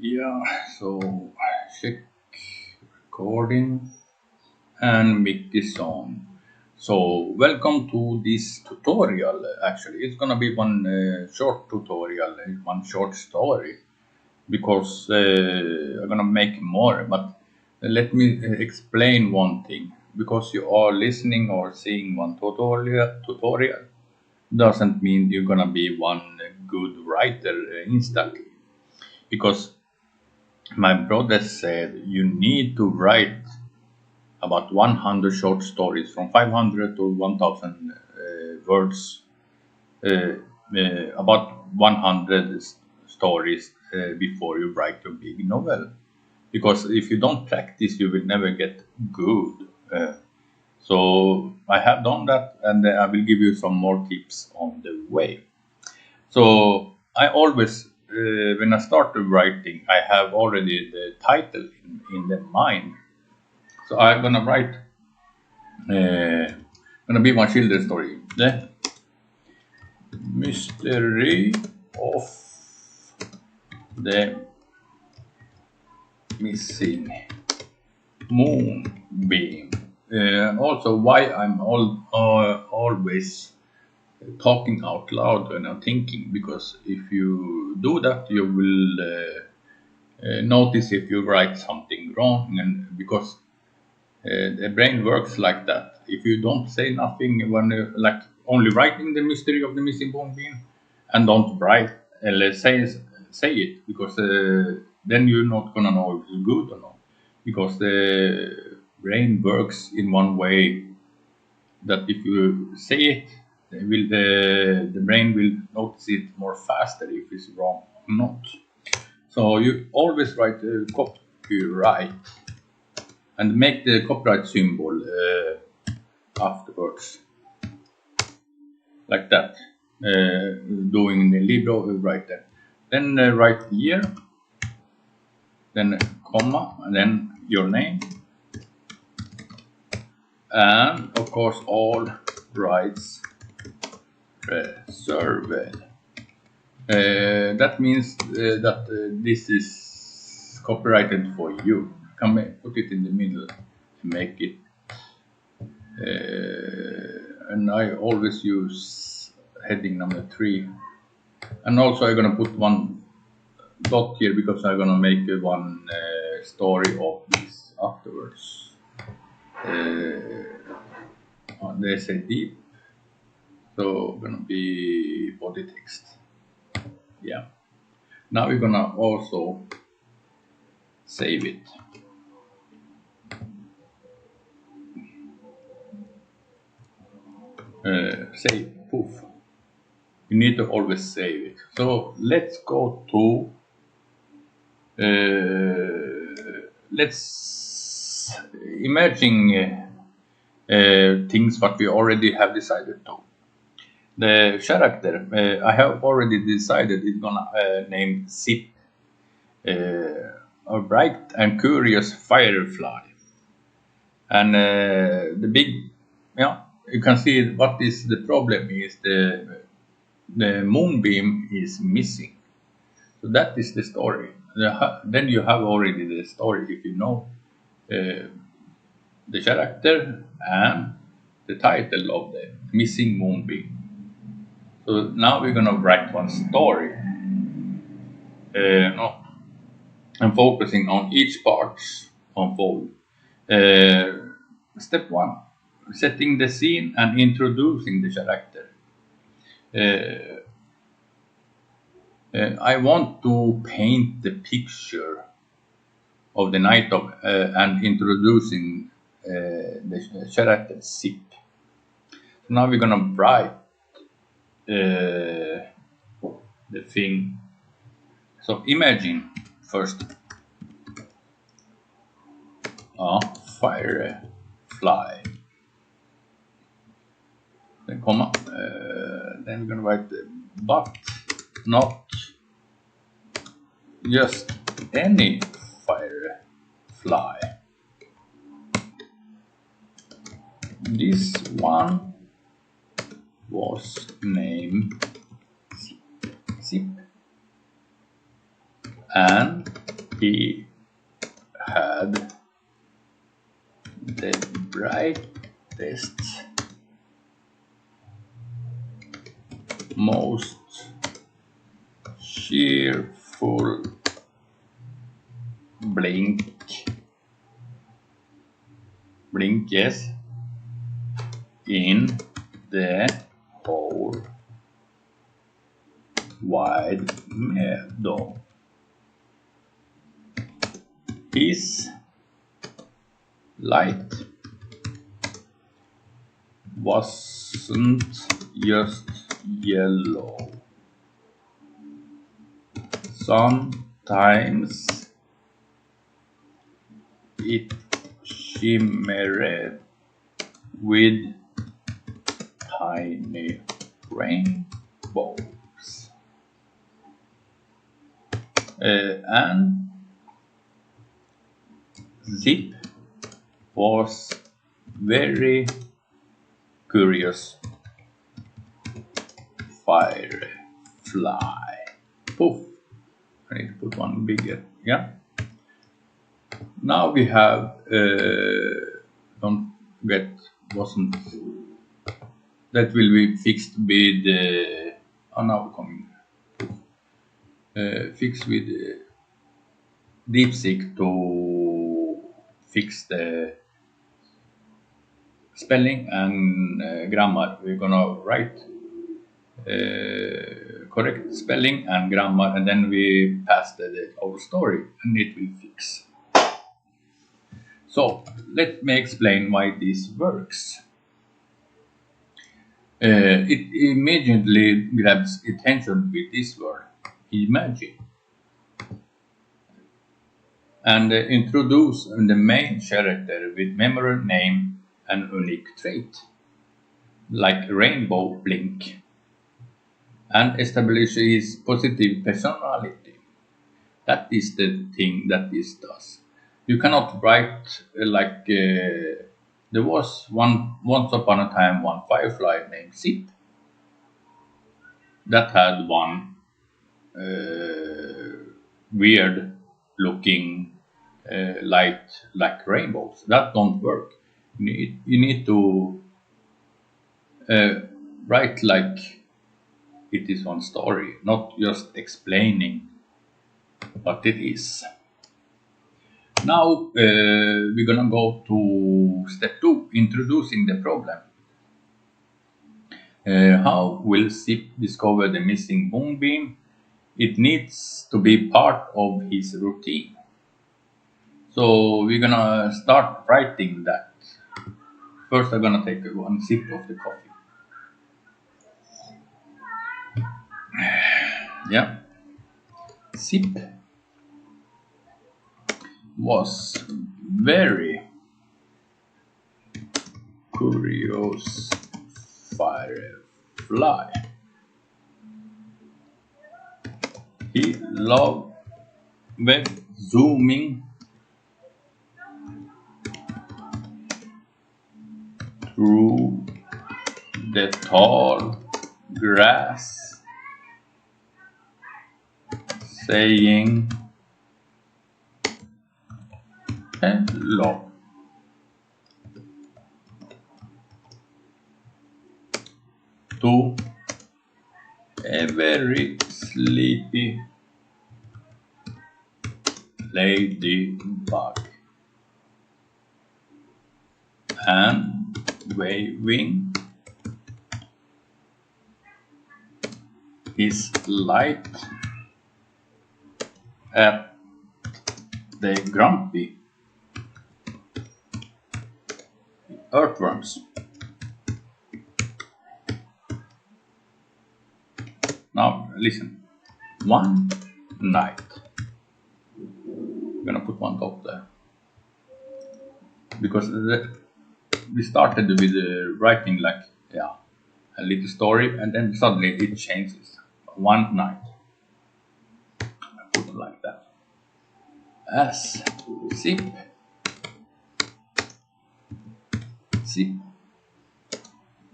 Yeah, so check recording and mic is on. So welcome to this tutorial. Actually, it's gonna be one short tutorial, one short story, because I'm gonna make more. But let me explain one thing. Because you are listening or seeing one tutorial doesn't mean you're gonna be one good writer instantly. Because my brother said you need to write about 100 short stories from 500 to 1000 words, about 100 stories before you write your big novel. Because if you don't practice, you will never get good. So I have done that, and I will give you some more tips on the way. So I always, when I start writing, I have already the title in the mind. So I'm gonna write, gonna be my children's story, the mystery of the missing moonbeam. And also why I'm always talking out loud when I'm thinking, because if you do that, you will notice if you write something wrong, and because the brain works like that. If you don't say nothing when like only writing the mystery of the missing moonbeam and don't write, let's say it, because then you're not gonna know if it's good or not, because the brain works in one way that if you say it, the brain will notice it more faster if it's wrong or not. So you always write copyright and make the copyright symbol afterwards, like that. Doing the libro, right there. Then write year, then comma, and then your name, and of course all rights reserved. That means that this is copyrighted for you. Put it in the middle to make it. And I always use heading number 3. And also I'm gonna put one dot here because I'm gonna make one story of this afterwards. They say deep, so gonna be body text. Yeah. Now we're gonna also save it. Save, poof. You need to always save it. So let's go to let's imagine things what we already have decided to. The character I have already decided is gonna name Zip, a bright and curious firefly. And the big, yeah, you can see what is the problem is the moonbeam is missing. So that is the story. Then you have already the story if you know the character and the title of the missing moonbeam. So now we're gonna write one story. No, I'm focusing on each part unfold. Step 1: setting the scene and introducing the character. I want to paint the picture of the night of and introducing the character Zip. Now we're gonna write the thing. So imagine first a firefly, then comma, then we're gonna write but not just any firefly. This one was named Zip, and he had the brightest, most cheerful blink, yes, in the whole wide meadow. His light wasn't just yellow. Sometimes it shimmered with tiny rainbows. And Zip was very curious. Firefly. Poof. I need to put one bigger. Yeah. Now we have, don't forget, wasn't, that will be fixed with, now we're coming, fixed with DeepSeek to fix the spelling and grammar. We're gonna write correct spelling and grammar, and then we pass our story and it will fix. So let me explain why this works. It immediately grabs attention with this word, imagine, and introduce the main character with memorable name and unique trait, like rainbow blink, and establish his positive personality. That is the thing that this does. You cannot write like there was once upon a time one firefly named Zip that had one weird looking light like rainbows. That don't work. You need to write like it is one story, not just explaining what it is. Now we're gonna go to step 2, introducing the problem. How will Zip discover the missing moonbeam? It needs to be part of his routine. So we're gonna start writing that. First I'm gonna take one sip of the coffee. Yeah. Zip was very curious firefly. He loved zooming through the tall grass, saying hello. To a very sleepy ladybug and waving his light at the grumpy earthworms. Now listen, one night, I'm gonna put one top there, because we started with writing like, yeah, a little story, and then suddenly it changes. One night, I put it like that. As Zip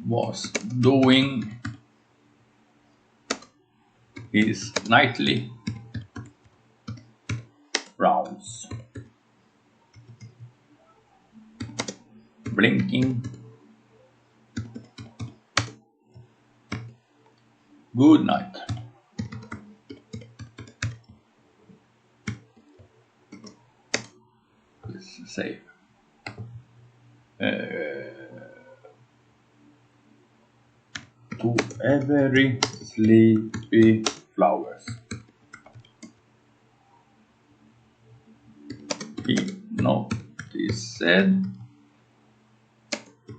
was doing his nightly frowns. Blinking. Good night. Let's save. To every sleepy flowers. He noticed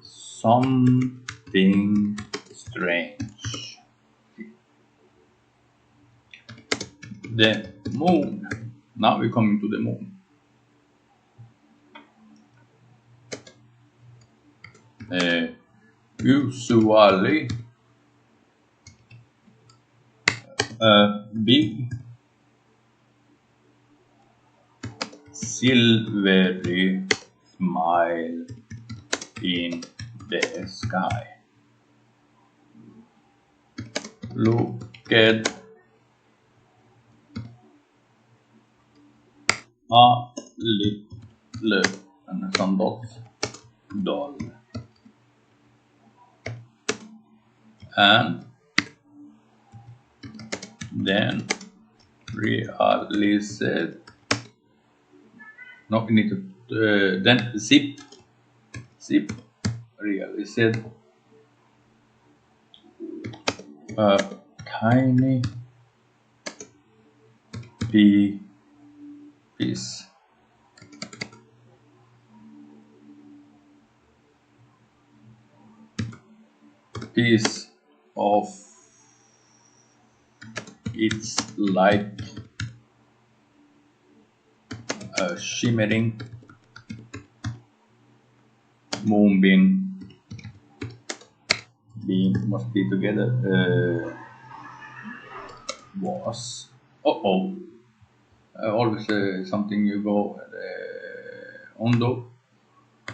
something strange. The moon. Now we're coming to the moon. Usually a big silvery smile in the sky. Look at a little and some dots doll. And then realized, no, we need to then zip realized a tiny piece of it's like a shimmering moonbeam. Beam must be together. Was always something you go ondo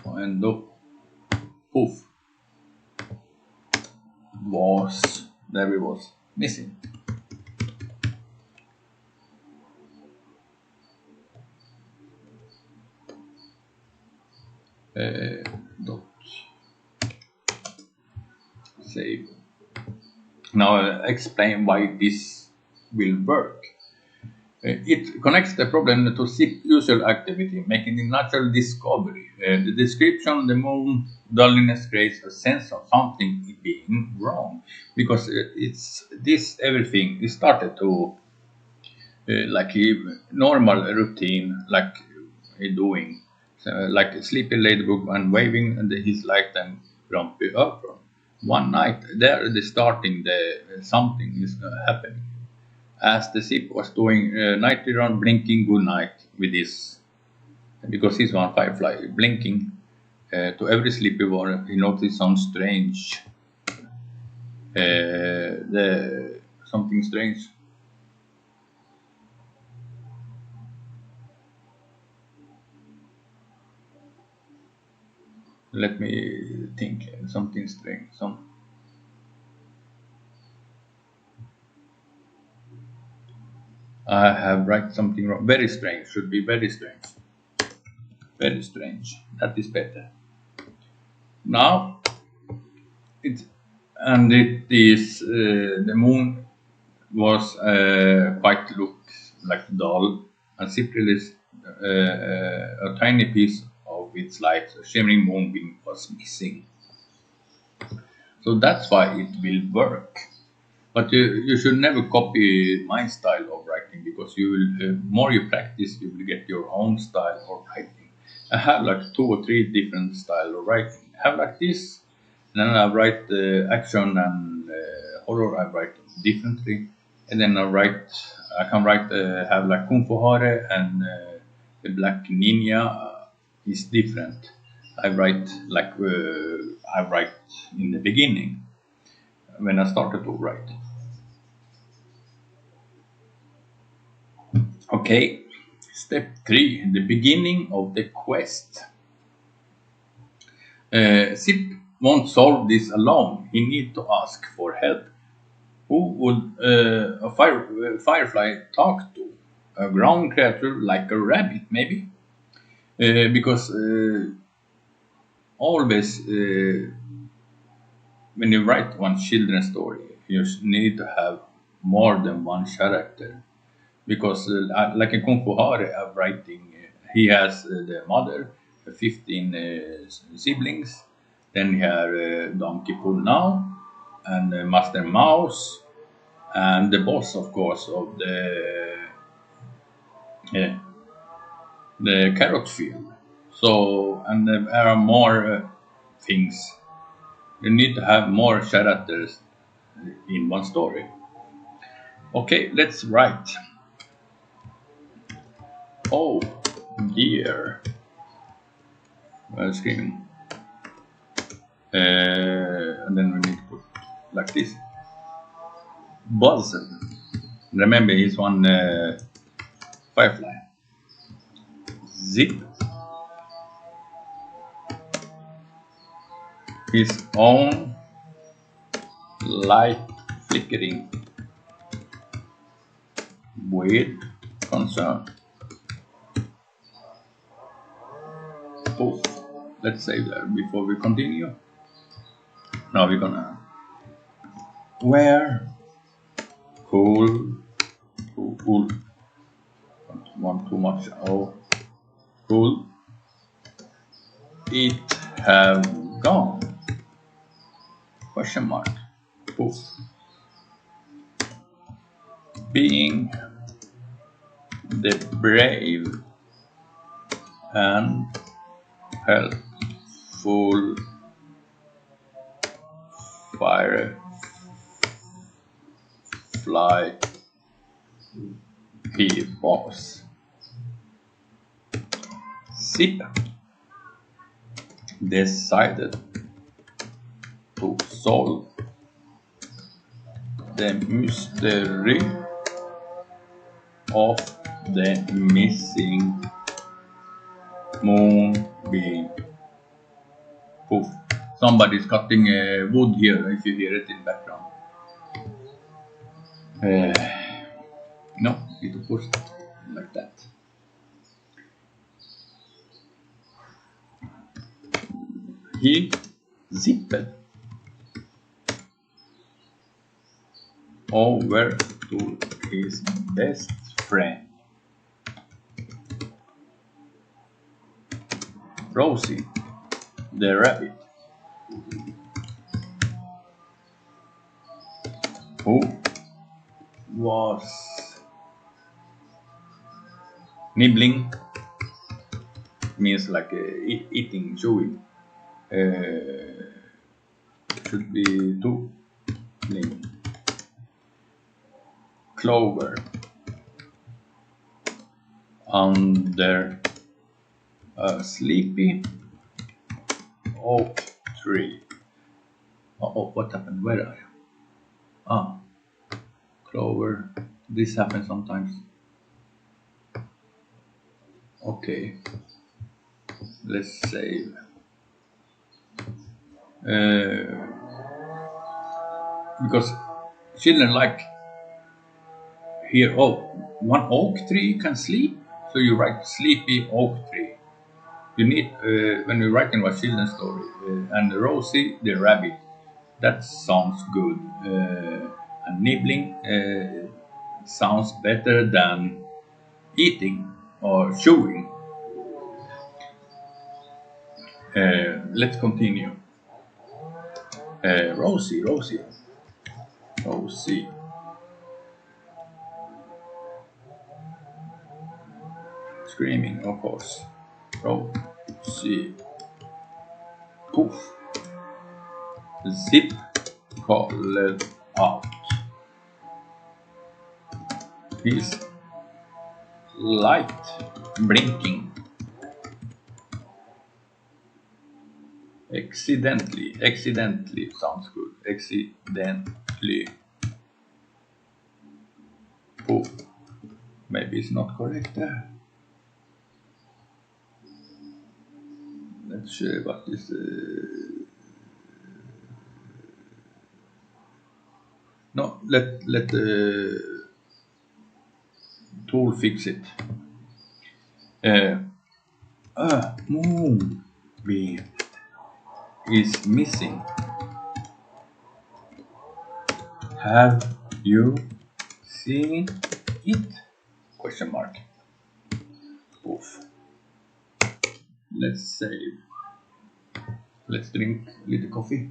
and poof was there. It was missing. Dot save. Now explain why this will work. It connects the problem to zip usual activity, making it natural discovery. The description, the moon dulliness creates a sense of something being wrong, because it's this everything. It started to like a normal routine, like doing, like sleepy ladybug and waving and his light and grumpy up. One night, there the starting the something is happening. As the ship was doing nightly round, blinking good night with this, because he's one firefly blinking to every sleepy one. He noticed some strange, the something strange. Let me think. Something strange. I have write something wrong. Very strange. Should be very strange. Very strange. That is better. Now it is the moon was quite looks like dull, and simply a tiny piece of its light, a shimmering moonbeam, was missing. So that's why it will work. But you should never copy my style of writing, because you will more you practice, you will get your own style of writing. I have like 2 or 3 different style of writing. I have like this, and then I write action and horror. I write differently, and then I can write have like Kung Fu Hare and the Black Ninja is different. I write like I write in the beginning when I started to write. Okay, step 3, the beginning of the quest. Zip won't solve this alone. He needs to ask for help. Who would a firefly talk to? a ground creature like a rabbit, maybe, because always when you write one children's story, you need to have more than one character. Because, like a Kung Fu Hare, I'm writing, he has the mother, 15 siblings, then he has Donkey Pull now, and Master Mouse, and the boss, of course, of uh, the carrot field. So, and there are more things. You need to have more characters in one story. Okay, let's write. Oh, dear. Screaming. And then we need to put like this. Buzz. Remember, he's one firefly. Zip. His own light flickering with concern. Poof. Let's save that before we continue. Now we're gonna wear cool, cool. Don't want too much. Oh, cool. It have gone. Question mark. Poof. Being the brave and helpful firefly he was. Zip decided to solve the mystery of the missing moonbeam. Poof. Somebody's cutting wood here, if you hear it in the background. No, need to push it like that. He zipped over to his best friend, Rosie the rabbit, who was nibbling, means like eating, chewing. Should be two. Clover under a sleepy oak tree. Oh, what happened? Where are you? Ah, Clover. This happens sometimes. Okay, let's save. Because children like here. Oh, one oak tree can sleep. So you write sleepy oak tree. You need when you're writing a children's story, and Rosie the rabbit. That sounds good. And nibbling sounds better than eating or chewing. Let's continue. Rosie. Screaming, of course. Rosie. Poof. Zip called out. His light blinking. Accidentally sounds good. Accidentally. Poof. Maybe it's not correct there. Let's see what is. No, let tool fix it. A moonbeam is missing. Have you seen it? Question mark. Oof. Let's save. Let's drink a little coffee.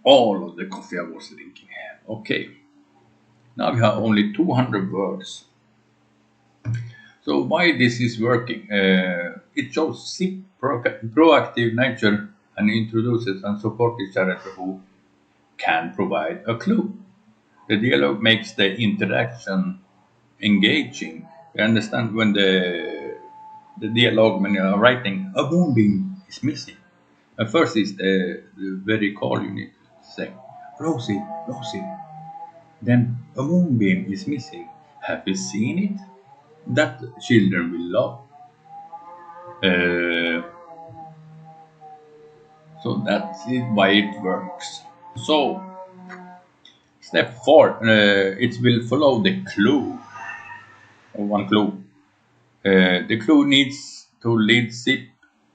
All of the coffee I was drinking. Okay. Now we have only 200 words. So why this is working? It shows Zip proactive nature and introduces and supports each other who can provide a clue. The dialogue makes the interaction engaging. You understand when the dialogue when you are writing a moonbeam is missing. At first is the very call you need to say Rosie, Rosie. Then a moonbeam is missing. Have you seen it? That children will love. So that's why it works. So step 4, it will follow the clue. One clue. The clue needs to lead Zip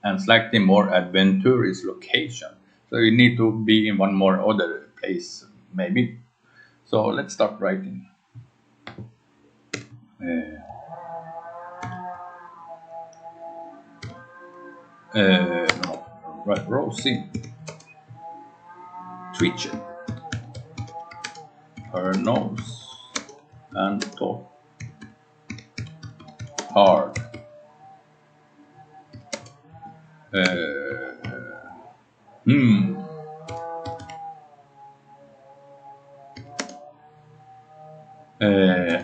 and slightly more adventurous location. So you need to be in one more other place, maybe. So let's start writing. Right, Rosie twitched her nose and thought hard.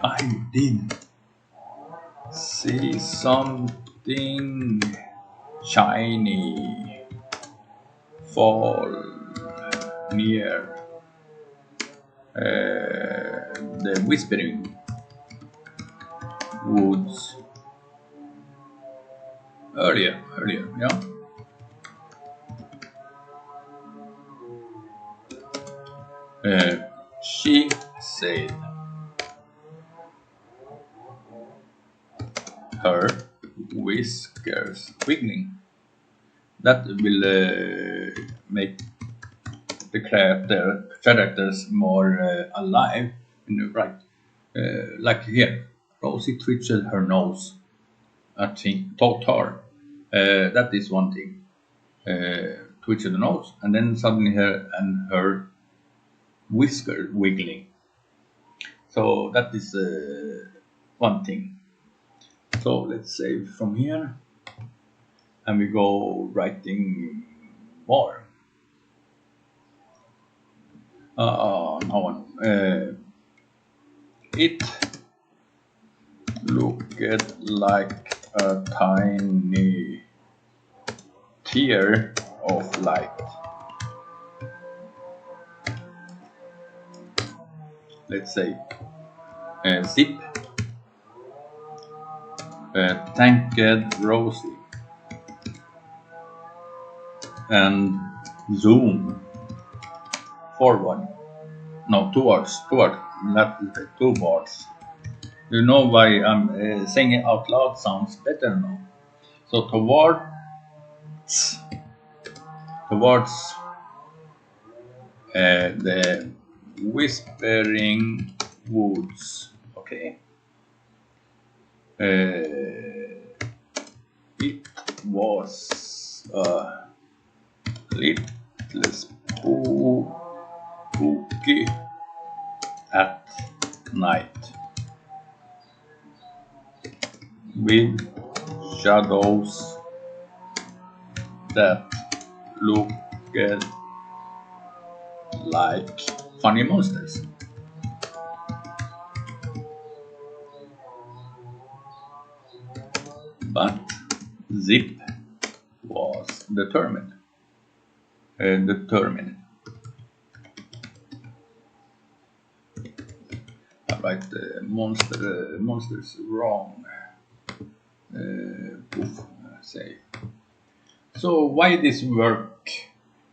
I did see something shiny fall near the whispering woods earlier, yeah. She said, her whiskers wiggling. That will make the characters more alive. Right, like here, Rosie twitched her nose. I think thought her. That is one thing. Twitched the nose, and then suddenly her whisker wiggling. So that is one thing. So let's save from here, and we go writing more. Now one. It looked like a tiny tear of light. Let's say Zip thanked Rosie and zoom forward. No, towards, not two words. You know why I'm saying it out loud sounds better now. So towards the whispering woods. Okay. It was a little spooky at night with shadows that looked like funny monsters. But Zip was determined. I write the monsters wrong. Say. So why this work?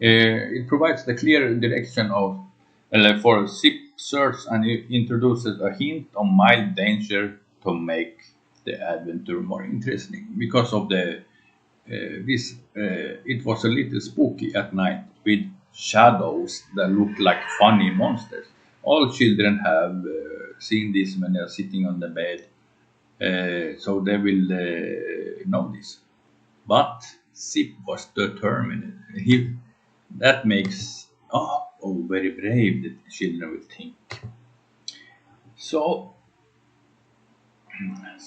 It provides the clear direction of for Zip searches and it introduces a hint of mild danger to make the adventure more interesting. Because of the it was a little spooky at night with shadows that look like funny monsters. All children have seen this when they are sitting on the bed, so they will know this. But Zip was determined. That makes very brave, the children will think. So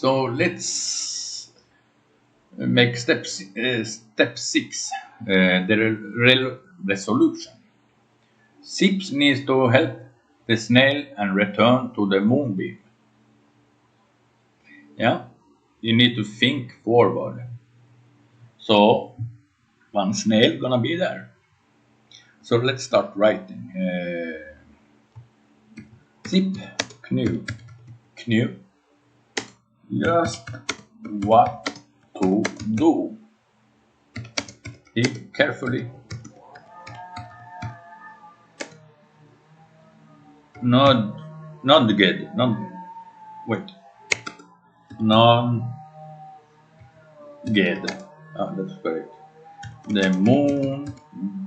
let's make step 6, the resolution. Zip needs to help the snail and return to the moonbeam. Yeah, you need to think forward. So one snail gonna be there. So let's start writing. Zip, knew, just what to do. Think carefully. Not good. Wait. Non good. That's correct. The moon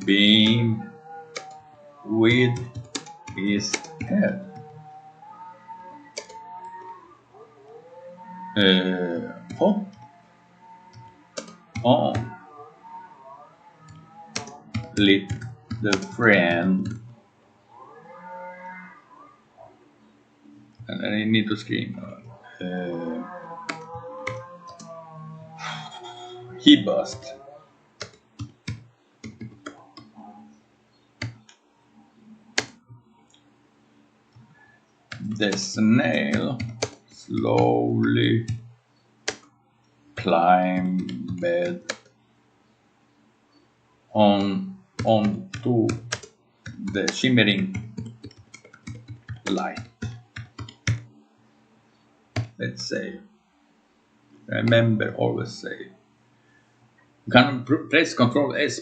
beam with his head. Hop on. Lit the friend. And then I need to scream. He bust. The snail slowly climbed onto the shimmering light. Let's say, remember, always say. You can press Control S,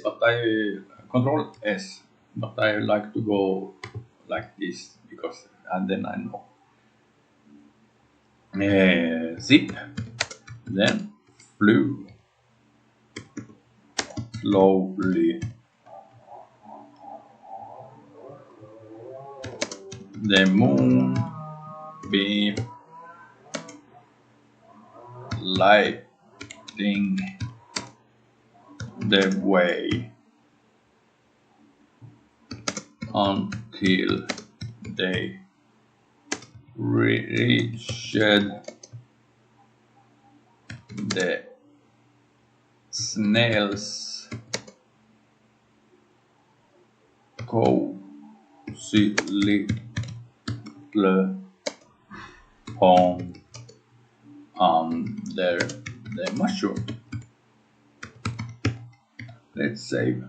but I like to go like this because, and then I know. Zip, then flew slowly. The moon beam lighting the way until they reached the snail's cozy little home under the mushroom. Let's save.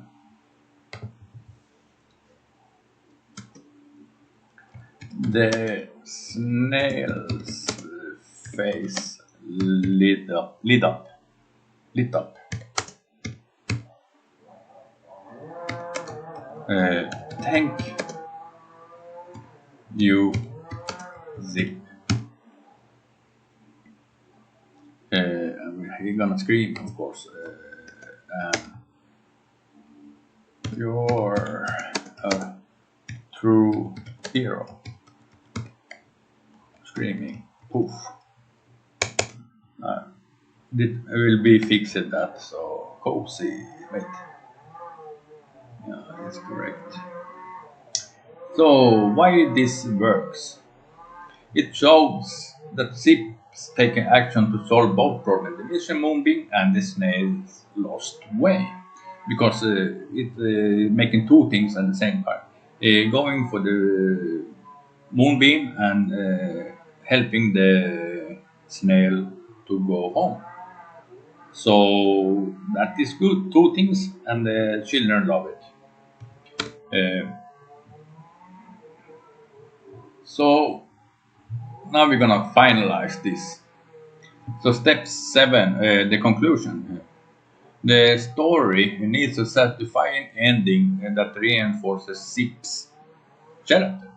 The snail's face lit up. Thank you, Zip. He's gonna scream, of course. You're a true hero. Screaming. Poof. It will be fixed that, so cozy. Wait. Yeah, it's correct. So why this works? It shows that Zip's taking action to solve both problems, the Missing Moonbeam and the snail's lost way, because it making two things at the same time, going for the moonbeam and helping the snail to go home. So that is good, two things, and the children love it. So now we're gonna finalize this. So step 7, the conclusion. The story needs a satisfying ending that reinforces Zip's character.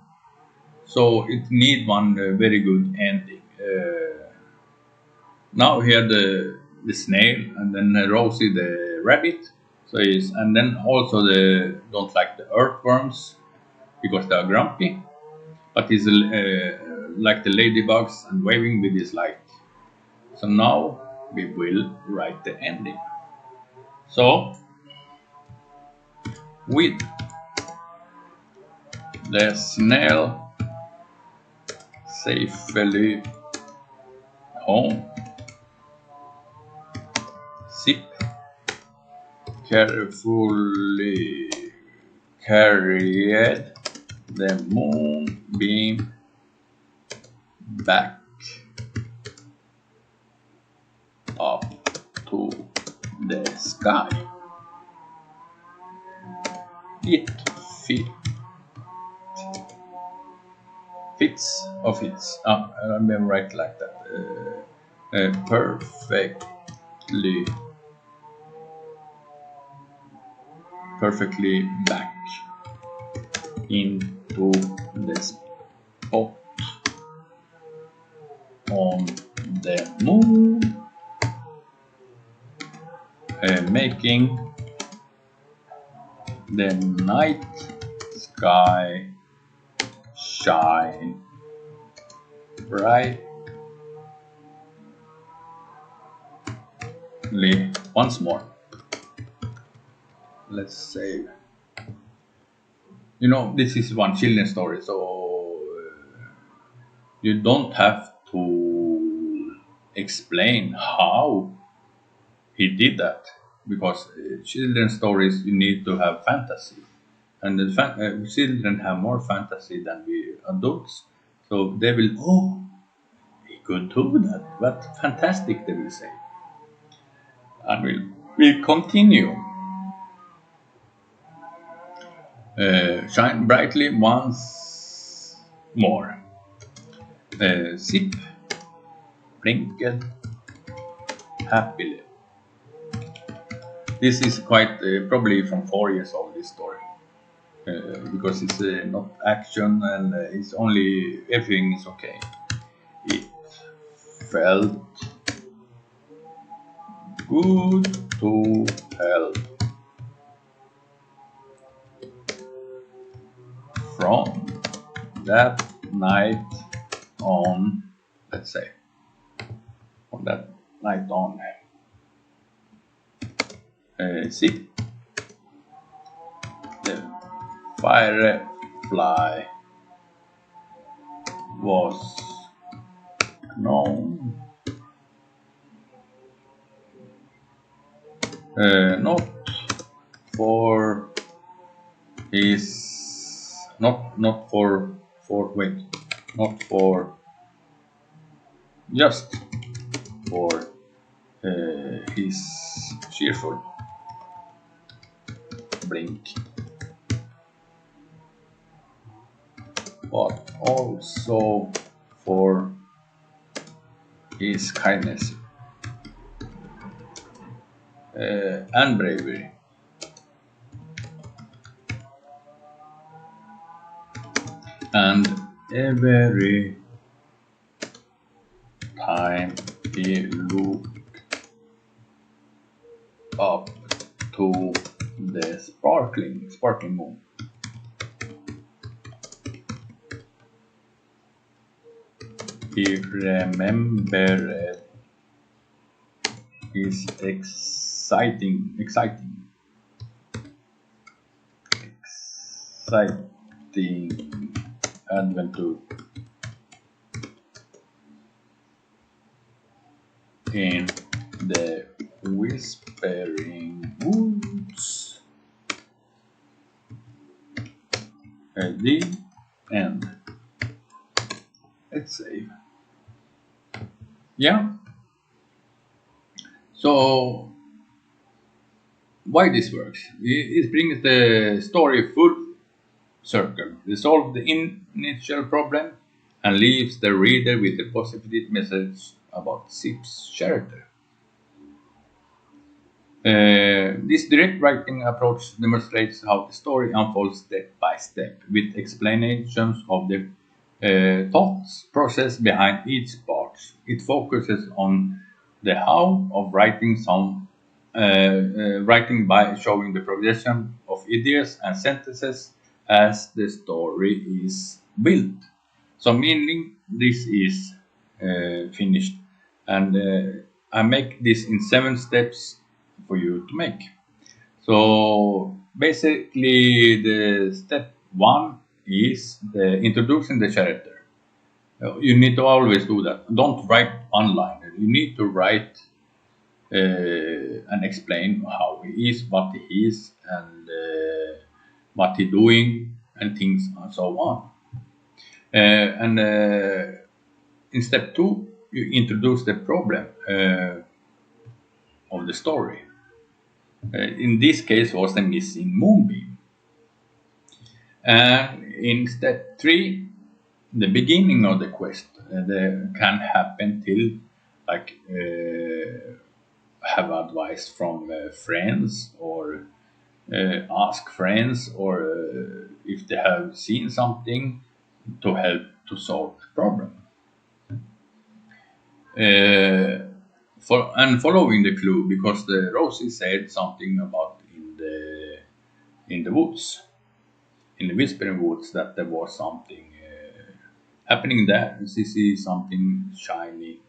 So it need one very good ending. Now here the snail, and then Rosie the rabbit. So is, and then also the don't like the earthworms because they are grumpy, but he's like the ladybugs and waving with his light. So now we will write the ending. So with the snail safely home, Zip carefully carried the moonbeam back up to the sky. It fits or fits. I remember right like that. Perfectly back into the spot on the moon, making the night sky shine brightly once more. Let's save. You know, this is one children's story, so you don't have to explain how he did that, because children's stories you need to have fantasy, and the children have more fantasy than we adults, so they will, oh, he could do that, what fantastic, they will say, and we'll continue. Shine brightly once more. Zip blinked happily. This is quite probably from 4 years old, this story, because it's not action, and it's only everything is okay. It felt good to help. From that night on, let's say, from that night on, Zip the Firefly was known not for his not for just for his cheerful blink, but also for his kindness and bravery. And every time he looked up to the sparkling moon, he remembered his exciting adventure in the whispering woods. At the end. Let's save. Yeah. So why this works? It brings the story full circle, resolve the initial problem, and leaves the reader with a positive message about Zip's character. This direct writing approach demonstrates how the story unfolds step by step, with explanations of the thoughts process behind each part. It focuses on the how of writing writing by showing the progression of ideas and sentences as the story is built. So meaning this is finished, and I make this in 7 steps for you to make. So basically, the step 1 is the introducing the character. You need to always do that. Don't write online. You need to write and explain how he is, what he is, and what he doing, and things and so on. And in step 2, you introduce the problem of the story. In this case, was the missing moonbeam. And in step 3, the beginning of the quest can happen till like have advice from friends, or ask friends, or if they have seen something to help to solve the problem. Following the clue, because the Rosie said something about in the woods, in the whispering woods, that there was something happening there. She sees something shiny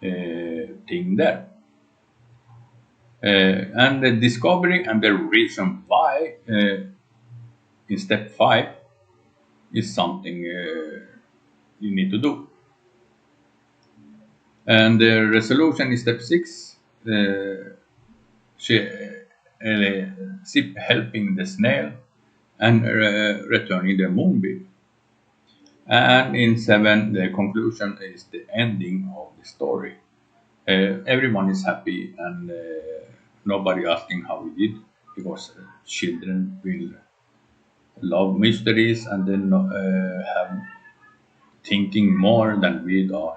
thing there. And the discovery and the reason why in step 5 is something you need to do. And the resolution is step 6. Zip helping the snail and returning the moonbeam. And in 7, the conclusion is the ending of the story. Everyone is happy, and nobody asking how we did, because children will love mysteries, and then have thinking more than we do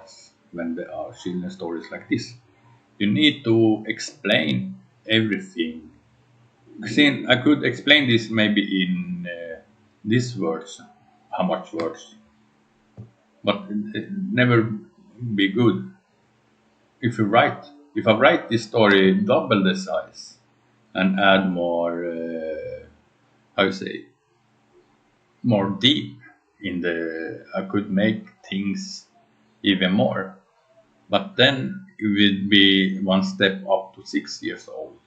when there are children stories like this. You need to explain everything. See, I could explain this maybe in these words, how much words, but it never be good. If I write this story double the size and add more, how you say, more deep in I could make things even more. But then it will be one step up to 6 years old,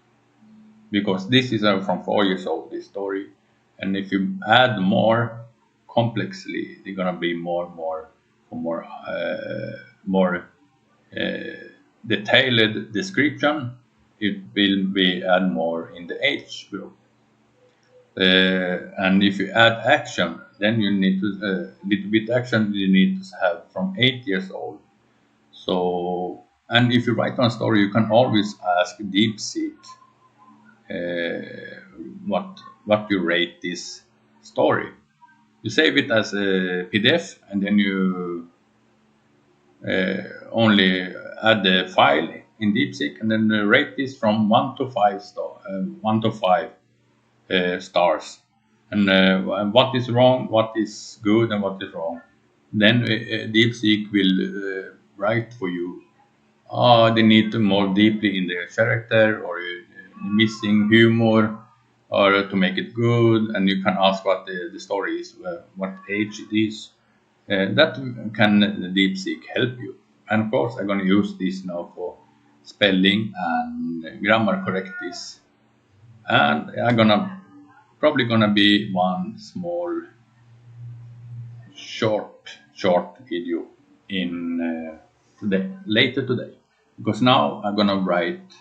because this is from 4 years old, this story. And if you add more complexly, they're gonna be more detailed description. It will be add more in the age group. And if you add action, then you need to little bit action you need to have from 8 years old. So, and if you write one story, you can always ask DeepSeek what you rate this story. You save it as a PDF, and then you only add the file in DeepSeek, and then rate this from 1 to 5 stars, and what is wrong, what is good, and what is wrong. Then DeepSeek will write for you. They need to more deeply in their character, or missing humor, or to make it good. And you can ask what the story is, what age it is. That can the DeepSeek help you. And of course, I'm going to use this now for spelling and grammar correct this. And I'm probably gonna be one small short video in later today, because now I'm gonna write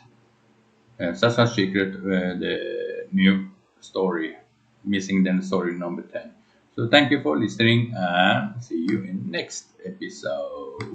Sasa's Secret, the new story, Missing the story number 10. So thank you for listening, and see you in next episode.